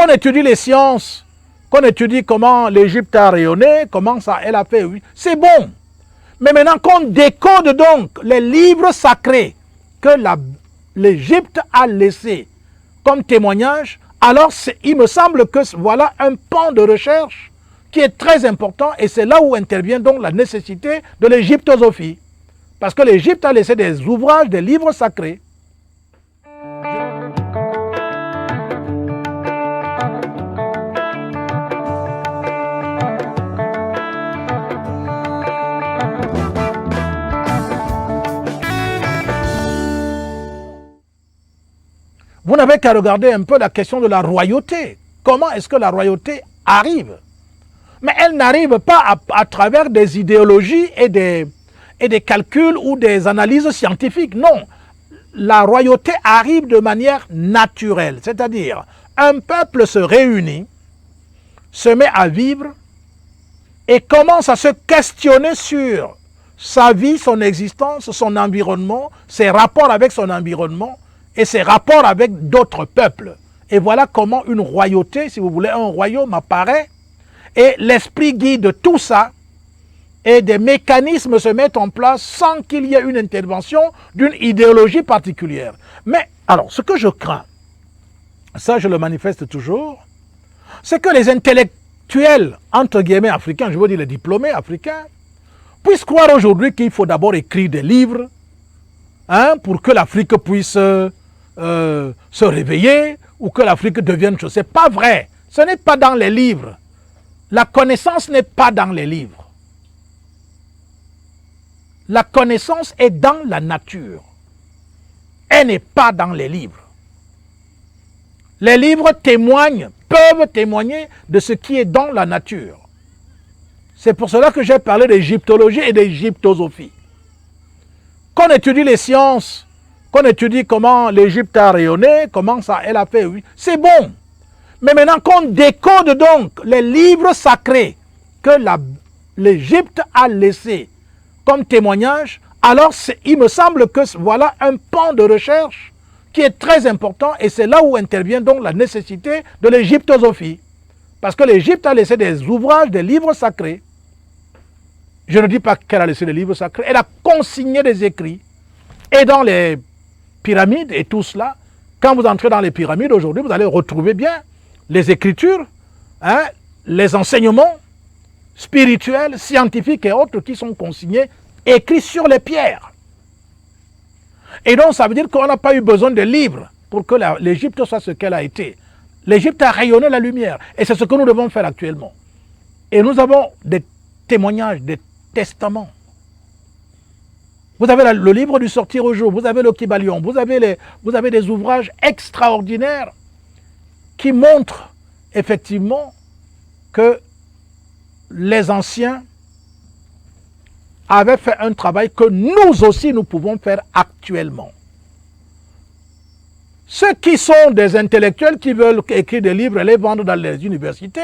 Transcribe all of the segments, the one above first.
qu'on étudie les sciences, qu'on étudie comment l'Égypte a rayonné, comment ça elle a fait, oui, c'est bon. Mais maintenant qu'on décode donc les livres sacrés que l'Égypte a laissés comme témoignage, alors il me semble que voilà un pan de recherche qui est très important et c'est là où intervient donc la nécessité de l'égyptosophie. Parce que l'Égypte a laissé des ouvrages, des livres sacrés. Vous n'avez qu'à regarder un peu la question de la royauté. Comment est-ce que la royauté arrive? Mais elle n'arrive pas à travers des idéologies et des calculs ou des analyses scientifiques. Non, la royauté arrive de manière naturelle. C'est-à-dire, un peuple se réunit, se met à vivre et commence à se questionner sur sa vie, son existence, son environnement, ses rapports avec son environnement et ses rapports avec d'autres peuples. Et voilà comment une royauté, si vous voulez, un royaume apparaît. Et l'esprit guide tout ça et des mécanismes se mettent en place sans qu'il y ait une intervention d'une idéologie particulière. Mais alors, ce que je crains, ça je le manifeste toujours, c'est que les intellectuels, entre guillemets, africains, je veux dire les diplômés africains, puissent croire aujourd'hui qu'il faut d'abord écrire des livres pour que l'Afrique puisse se réveiller ou que l'Afrique devienne chose. Ce n'est pas vrai. Ce n'est pas dans les livres. La connaissance n'est pas dans les livres. La connaissance est dans la nature. Elle n'est pas dans les livres. Les livres peuvent témoigner de ce qui est dans la nature. C'est pour cela que j'ai parlé d'égyptologie et d'égyptosophie. Qu'on étudie les sciences, qu'on étudie comment l'Égypte a rayonné, comment ça elle a fait, oui, c'est bon. Mais maintenant qu'on décode donc les livres sacrés que l'Égypte a laissés comme témoignage, alors il me semble que voilà un pan de recherche qui est très important et c'est là où intervient donc la nécessité de l'égyptosophie. Parce que l'Égypte a laissé des ouvrages, des livres sacrés. Je ne dis pas qu'elle a laissé des livres sacrés, elle a consigné des écrits. Et dans les pyramides et tout cela, quand vous entrez dans les pyramides aujourd'hui, vous allez retrouver bien les écritures, les enseignements spirituels, scientifiques et autres qui sont consignés, écrits sur les pierres. Et donc ça veut dire qu'on n'a pas eu besoin de livres pour que l'Égypte soit ce qu'elle a été. L'Égypte a rayonné la lumière et c'est ce que nous devons faire actuellement. Et nous avons des témoignages, des testaments. Vous avez le livre du Sortir au jour, vous avez le Kybalion, vous avez des ouvrages extraordinaires qui montrent effectivement que les anciens avaient fait un travail que nous aussi nous pouvons faire actuellement. Ceux qui sont des intellectuels qui veulent écrire des livres et les vendre dans les universités,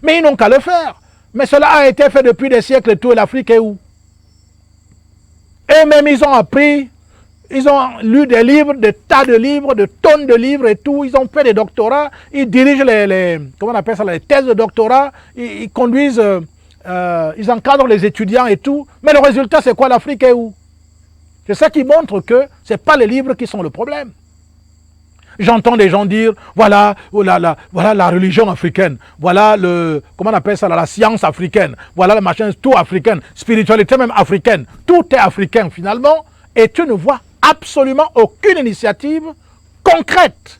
mais ils n'ont qu'à le faire. Mais cela a été fait depuis des siècles, tout, et l'Afrique est où? Eux-mêmes, ils ont appris, ils ont lu des livres, des tas de livres, de tonnes de livres et tout. Ils ont fait des doctorats, ils dirigent comment on appelle ça, les thèses de doctorat, ils conduisent, ils encadrent les étudiants et tout. Mais le résultat, c'est quoi? L'Afrique est où? C'est ça qui montre que ce n'est pas les livres qui sont le problème. J'entends des gens dire, voilà la religion africaine, voilà comment on appelle ça, la science africaine, voilà le machin, tout africain, spiritualité même africaine, tout est africain finalement, et tu ne vois absolument aucune initiative concrète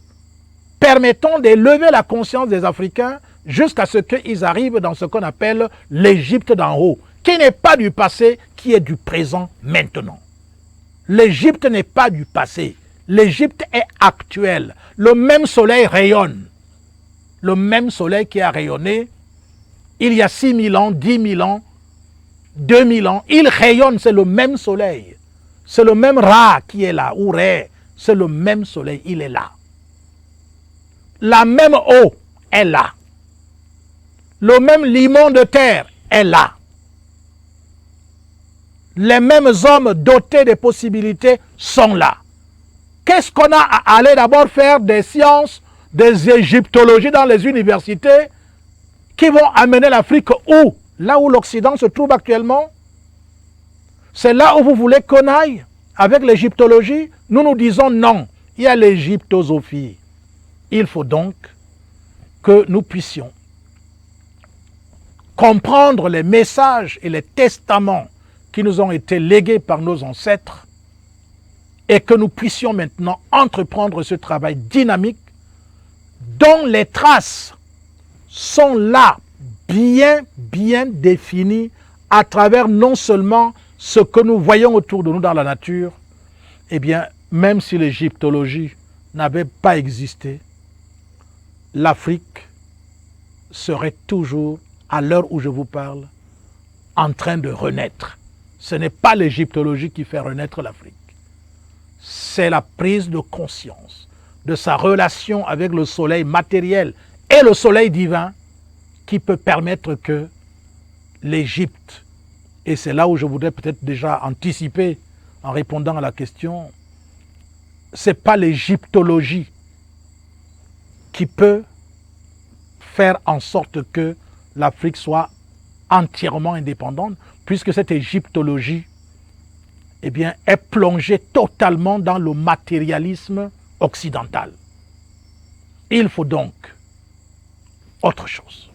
permettant d'élever la conscience des Africains jusqu'à ce qu'ils arrivent dans ce qu'on appelle l'Égypte d'en haut, qui n'est pas du passé, qui est du présent maintenant. L'Égypte n'est pas du passé. L'Égypte est actuelle. Le même soleil rayonne. Le même soleil qui a rayonné il y a 6 000 ans, 10 000 ans, 2 000 ans. Il rayonne, c'est le même soleil. C'est le même Ra qui est là, ou Ré. C'est le même soleil, il est là. La même eau est là. Le même limon de terre est là. Les mêmes hommes dotés de possibilités sont là. Qu'est-ce qu'on a à aller d'abord faire des sciences, des égyptologies dans les universités qui vont amener l'Afrique où? Là où l'Occident se trouve actuellement? C'est là où vous voulez qu'on aille avec l'égyptologie? Nous nous disons non, il y a l'égyptosophie. Il faut donc que nous puissions comprendre les messages et les testaments qui nous ont été légués par nos ancêtres et que nous puissions maintenant entreprendre ce travail dynamique dont les traces sont là, bien définies à travers non seulement ce que nous voyons autour de nous dans la nature, eh bien, même si l'égyptologie n'avait pas existé, l'Afrique serait toujours, à l'heure où je vous parle, en train de renaître. Ce n'est pas l'égyptologie qui fait renaître l'Afrique. C'est la prise de conscience de sa relation avec le soleil matériel et le soleil divin qui peut permettre que l'Égypte, et c'est là où je voudrais peut-être déjà anticiper en répondant à la question, ce n'est pas l'égyptologie qui peut faire en sorte que l'Afrique soit entièrement indépendante, puisque cette égyptologie eh bien, est plongée totalement dans le matérialisme occidental. Il faut donc autre chose.